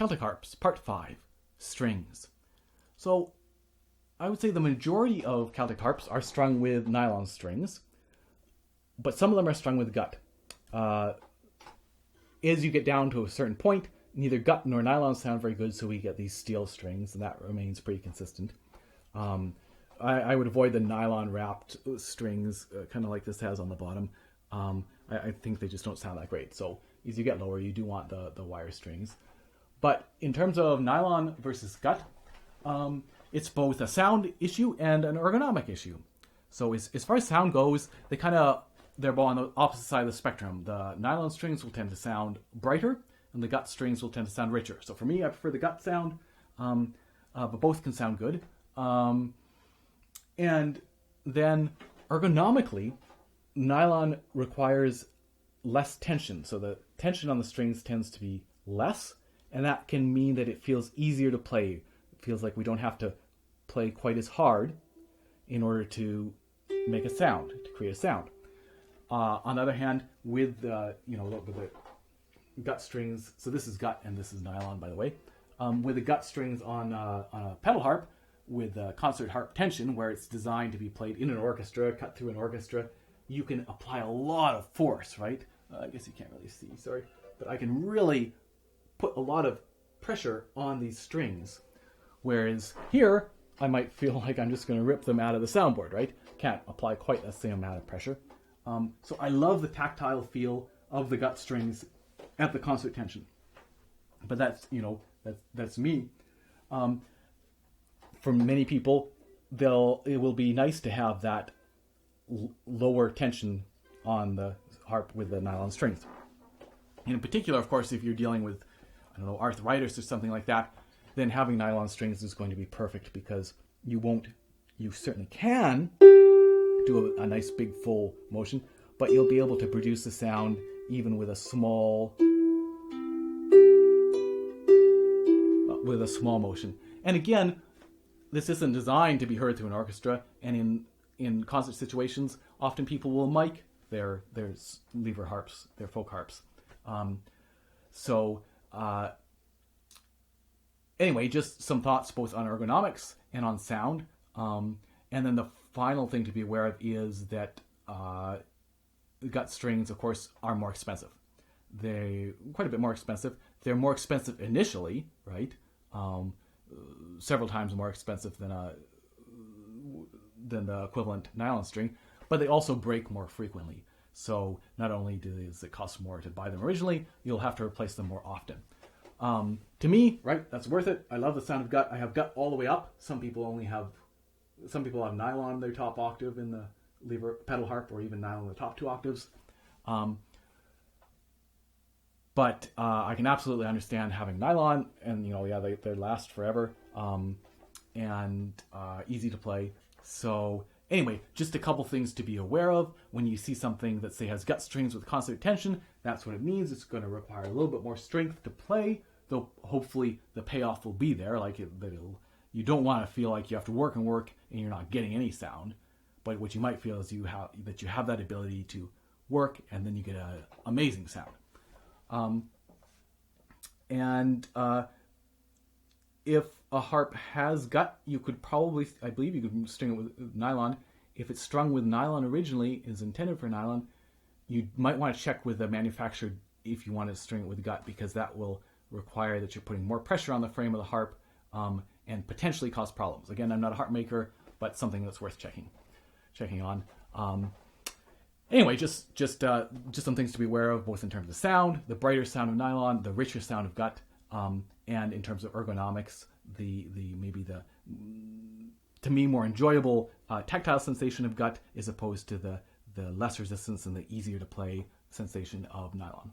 Celtic Harps, Part 5, Strings. So I would say the majority of Celtic harps are strung with nylon strings, but some of them are strung with gut. As you get down to a certain point, neither gut nor nylon sound very good, so we get these steel strings, and that remains pretty consistent. I would avoid the nylon wrapped strings, kind of like this has on the bottom. I think they just don't sound that great. So as you get lower, you do want the wire strings. But in terms of nylon versus gut, it's both a sound issue and an ergonomic issue. So as far as sound goes, they're both on the opposite side of the spectrum. The nylon strings will tend to sound brighter, and the gut strings will tend to sound richer. So for me, I prefer the gut sound, but both can sound good. And then ergonomically, nylon requires less tension. So the tension on the strings tends to be less, and that can mean that it feels easier to play. It feels like we don't have to play quite as hard in order to make a sound, to create a sound. On the other hand, with the gut strings, so this is gut and this is nylon, by the way. With the gut strings on a pedal harp, with concert harp tension, where it's designed to be played in an orchestra, cut through an orchestra, you can apply a lot of force, right? I guess you can't really see, sorry. But I can really put a lot of pressure on these strings. Whereas here, I might feel like I'm just going to rip them out of the soundboard, right? Can't apply quite the same amount of pressure. So I love the tactile feel of the gut strings at the concert tension. But that's me. For many people, it will be nice to have that lower tension on the harp with the nylon strings. And in particular, of course, if you're dealing with, arthritis or something like that, then having nylon strings is going to be perfect, because you certainly can do a nice big full motion, but you'll be able to produce the sound even with a small motion. And again, this isn't designed to be heard through an orchestra, and in concert situations, often people will mic their lever harps, their folk harps. Anyway, just some thoughts both on ergonomics and on sound. And then the final thing to be aware of is that the gut strings, of course, are more expensive. They're quite a bit more expensive. They're more expensive initially, right? Several times more expensive than the equivalent nylon string, but they also break more frequently. So not only does it cost more to buy them originally, you'll have to replace them more often. To me, right, that's worth it. I love the sound of gut. I have gut all the way up. Some people have nylon in their top octave in the lever pedal harp, or even nylon in the top 2 octaves. But I can absolutely understand having nylon, and they last forever, and easy to play. So anyway, just a couple things to be aware of when you see something that, say, has gut strings with concert tension. That's what it means. It's going to require a little bit more strength to play, though hopefully the payoff will be there. You don't want to feel like you have to work and you're not getting any sound. But what you might feel is you have that ability to work, and then you get an amazing sound. If a harp has gut, I believe you could string it with nylon. If it's strung with nylon originally, is intended for nylon, you might want to check with the manufacturer if you want to string it with gut, because that will require that you're putting more pressure on the frame of the harp, and potentially cause problems. Again, I'm not a harp maker, but something that's worth checking on. Anyway, just some things to be aware of, both in terms of sound, the brighter sound of nylon, the richer sound of gut, and in terms of ergonomics, the to me more enjoyable tactile sensation of gut, as opposed to the less resistance and the easier to play sensation of nylon.